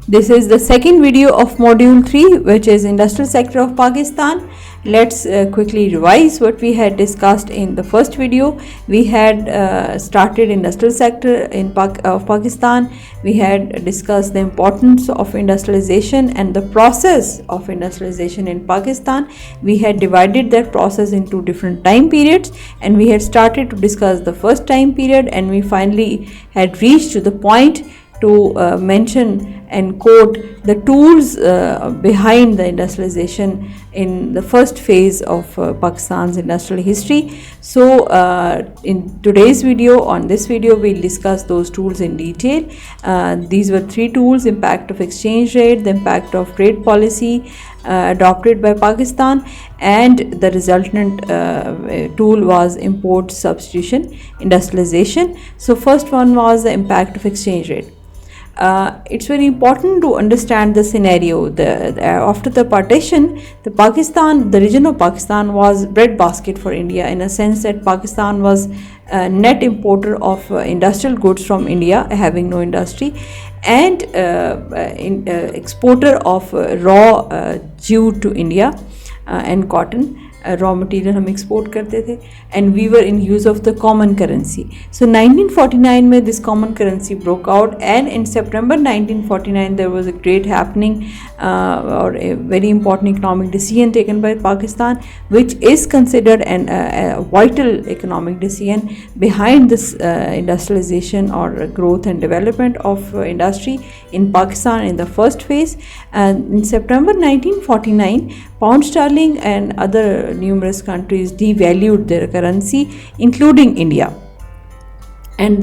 This is the second video of module 3, which is industrial sector of Pakistan. Let's quickly revise what we had discussed in the first video. We had started industrial sector of Pakistan. We had discussed the importance of industrialization and the process of industrialization in Pakistan. We had divided that process into different time periods, and we had started to discuss the first time period, and we finally had reached to the point to mention and quote the tools behind the industrialization in the first phase of Pakistan's industrial history. So in today's video, on this video, we'll discuss those tools in detail. These were three tools: impact of exchange rate, the impact of trade policy adopted by Pakistan, and the resultant tool was import substitution industrialization. So first one was the impact of exchange rate. It's very important to understand the scenario. After the partition, the region of Pakistan was breadbasket for India, in a sense that Pakistan was a net importer of industrial goods from India, having no industry, and exporter of raw jute to India and cotton. Raw material हम export करते थे, and we were in use of the common currency. So 1949 में this common currency broke out, and in September 1949 there was a great happening or a very important economic decision taken by Pakistan, which is considered a vital economic decision behind this industrialization or growth and development of industry in Pakistan in the first phase. And in September 1949, pound sterling and other numerous countries devalued their currency, including India. And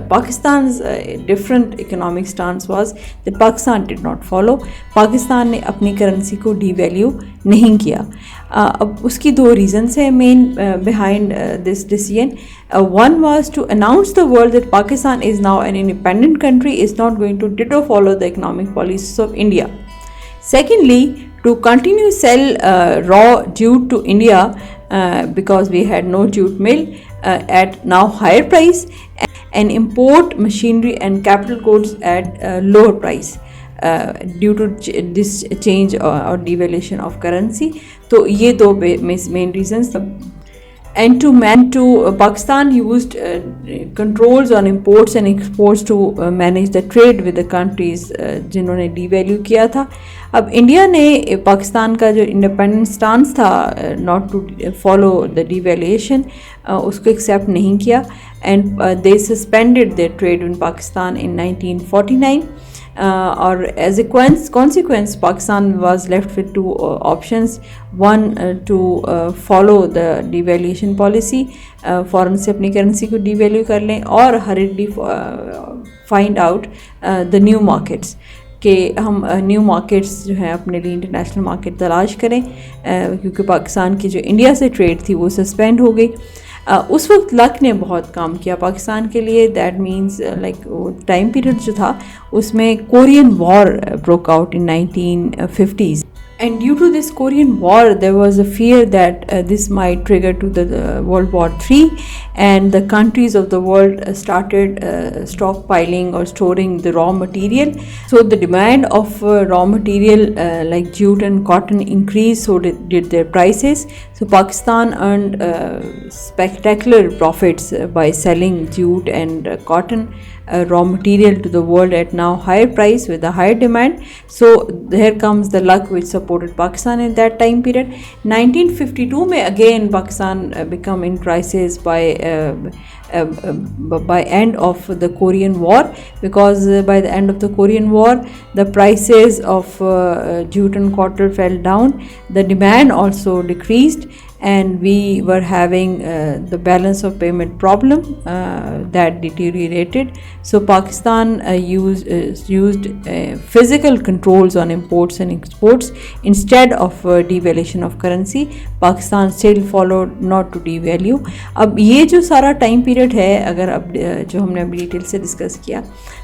Pakistan's different economic stance was that Pakistan did not follow. Pakistan ने अपनी currency को devalue नहीं किया. अब उसकी दो reasons है main behind this decision. One was to announce the world that Pakistan is now an independent country, is not going to ditto follow the economic policies of India. Secondly, to continue sell raw jute to India because we had no jute mill at now higher price, and import machinery and capital goods at lower price due to this change or devaluation of currency. So ये दो main reasons. And Pakistan used controls on imports and exports to manage the trade with the countries जिन्होंने devalue किया था. अब India ने पाकिस्तान का जो independent stance था not to follow the devaluation उसको एक्सेप्ट नहीं किया, and they suspended their trade in Pakistan in 1949. और as a consequence Pakistan was left with two options. One, to follow the devaluation policy, फ़ौरन से अपनी करेंसी को devalue कर लें, और hurriedly find out the new markets, कि हम न्यू मार्केट्स जो हैं अपने लिए इंटरनेशनल मार्केट तलाश करें, क्योंकि पाकिस्तान की जो इंडिया से ट्रेड थी वो सस्पेंड हो गई. उस वक्त लक ने बहुत काम किया पाकिस्तान के लिए. That means like time period जो था उसमें Korean war broke out in 1950s. And due to this Korean War, there was a fear that this might trigger to the World War III, and the countries of the world started stockpiling or storing the raw material. So the demand of raw material like jute and cotton increased, so did their prices. So Pakistan earned spectacular profits by selling jute and cotton raw material to the world at now higher price with a higher demand. So here comes the luck which supported Pakistan in that time period. 1952 में again Pakistan become in crisis by end of the Korean War, because by the end of the Korean War the prices of jute and cotton fell down, the demand also decreased, and we were having the balance of payment problem that deteriorated. So Pakistan used physical controls on imports and exports instead of devaluation of currency. Pakistan still followed not to devalue. अब ये जो सारा time period है, अगर अब जो हमने अभी डिटेल से डिस्कस किया,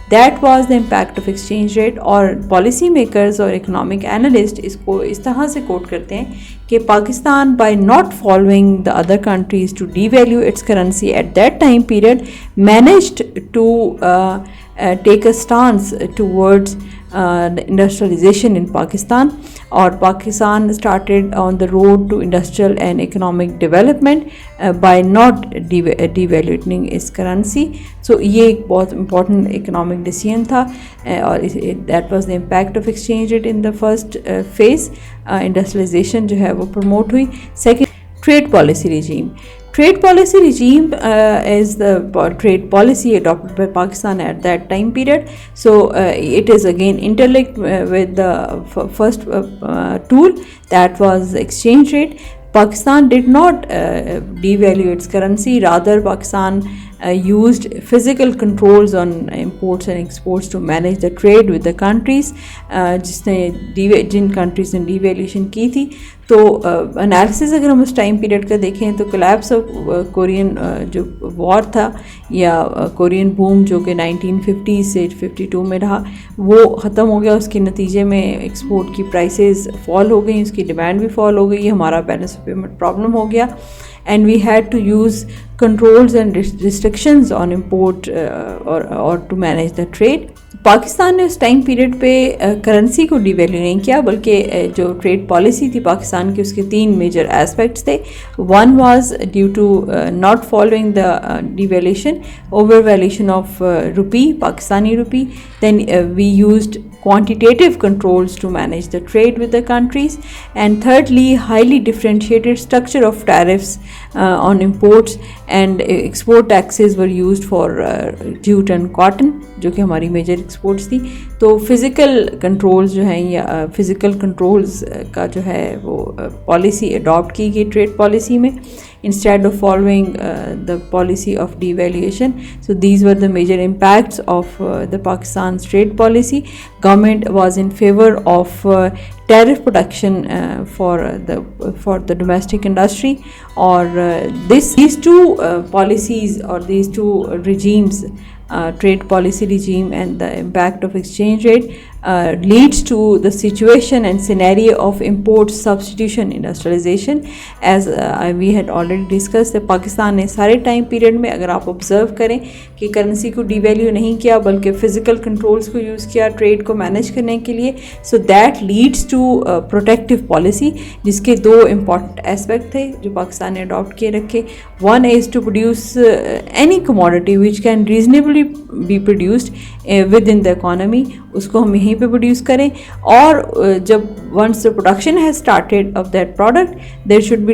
that was the impact of exchange rate. और पॉलिसी मेकर्स और इकोनॉमिक एनालिस्ट इसको इस तरह से कोट करते हैं कि Pakistan by not following the other countries to devalue its currency at that time period managed to take a stance towards industrialization in Pakistan, और Pakistan started on the road to industrial and economic development by not devaluing its currency. So ये एक बहुत important economic decision था, और that was the impact of exchange rate in the first phase. Industrialization जो है वो promote हुई. Second, trade policy regime. Trade policy regime is the trade policy adopted by Pakistan at that time period. So it is again interlinked with the first tool, that was exchange rate. Pakistan did not devalue its currency, rather Pakistan used physical controls on imports and exports to manage the trade with the countries Jin countries ने devaluation की थी. तो analysis अगर हम उस time period का देखें तो कोलैप्स ऑफ कोरियन जो वॉर था या कोरियन बूम जो कि 1950 से 52 में रहा, वो ख़त्म हो गया. उसके नतीजे में एक्सपोर्ट की प्राइसेस फॉल हो गई, उसकी डिमांड भी फॉल हो गई, हमारा बैलेंस ऑफ पेमेंट प्रॉब्लम हो गया, and we had to use controls and restrictions on import or to manage the trade. Pakistan ने उस टाइम पीरियड पे करेंसी को डिवैल्यू नहीं किया, बल्कि जो ट्रेड पॉलिसी थी पाकिस्तान की उसके 3 मेजर एस्पेक्ट्स थे. One was due to not following the devaluation, over valuation of rupee, Pakistani rupee. Then we used quantitative controls to manage the trade with the countries, and thirdly highly differentiated structure of tariffs on imports, and export taxes were used for jute and cotton जो कि हमारी major exports थी. तो physical controls जो हैं या physical controls का जो है वो पॉलिसी अडॉप्ट की गई ट्रेड पॉलिसी में, instead of following the policy of devaluation. So these were the major impacts of the Pakistan's trade policy. Government was in favor of tariff protection for the domestic industry, or these two policies or these two regimes, trade policy regime and the impact of exchange rate, leads to the situation and scenario of import substitution industrialization. As we had already discussed, Pakistan ने सारे time period में अगर आप observe करें कि currency को devalue नहीं किया बल्कि फ़िज़िकल कंट्रोल्स को यूज़ किया ट्रेड को मैनेज करने के लिए. So that leads to protective policy, जिसके 2 इम्पॉर्टेंट एस्पेक्ट थे जो पाकिस्तान ने अडॉप्ट किए रखे. One is to produce any commodity which can reasonably be produced within the economy, उसको हम यहीं पे प्रोड्यूस करें. और जब once the production has started of that product, there should be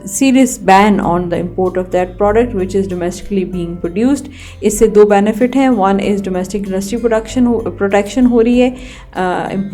serious ban on the import of that product which is domestically being produced. इससे 2 benefit हैं. One is domestic industry protection हो रही है,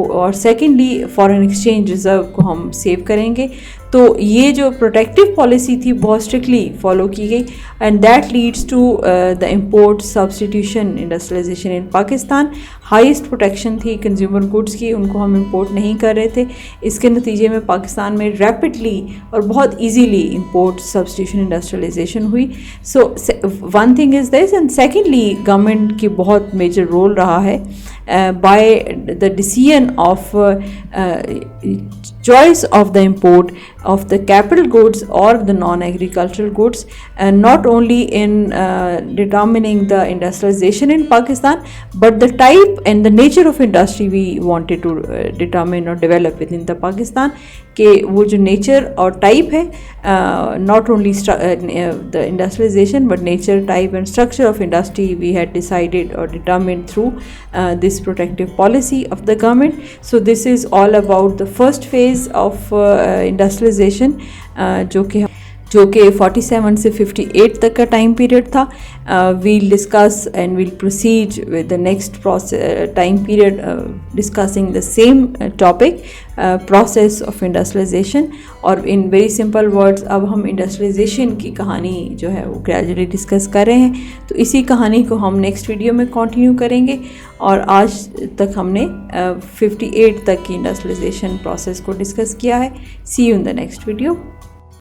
और secondly foreign exchange reserve को हम save करेंगे. तो ये जो प्रोटेक्टिव पॉलिसी थी बहुत स्ट्रिक्टली फॉलो की गई, and that leads to the import substitution industrialization in Pakistan. Highest protection थी कंज्यूमर गुड्स की, उनको हम इंपोर्ट नहीं कर रहे थे. इसके नतीजे में पाकिस्तान में रैपिडली और बहुत इजीली इंपोर्ट सब्सटीट्यूशन इंडस्ट्रियलाइजेशन हुई. So one thing is this, and secondly government की बहुत मेजर रोल रहा है by the decision of choice of the import of the capital goods or the non-agricultural goods, and not only in determining the industrialization in Pakistan, but the type and the nature of industry we wanted to determine or develop within the Pakistan. कि वो जो nature और type है, not only the industrialization but nature, type and structure of industry we had decided or determined through this protective policy of the government. So this is all about the first phase of industrialization, जो कि 47 से 58 तक का time period था. We'll discuss and we'll proceed with the next time period discussing the same topic, process of industrialization. और in very simple words अब हम industrialisation की कहानी जो है वो ग्रेजुअली डिस्कस कर रहे हैं. तो इसी कहानी को हम नेक्स्ट वीडियो में कंटिन्यू करेंगे. और आज तक हमने 58 तक की इंडस्ट्रियलाइजेशन प्रोसेस को डिस्कस किया है. See you in the next video.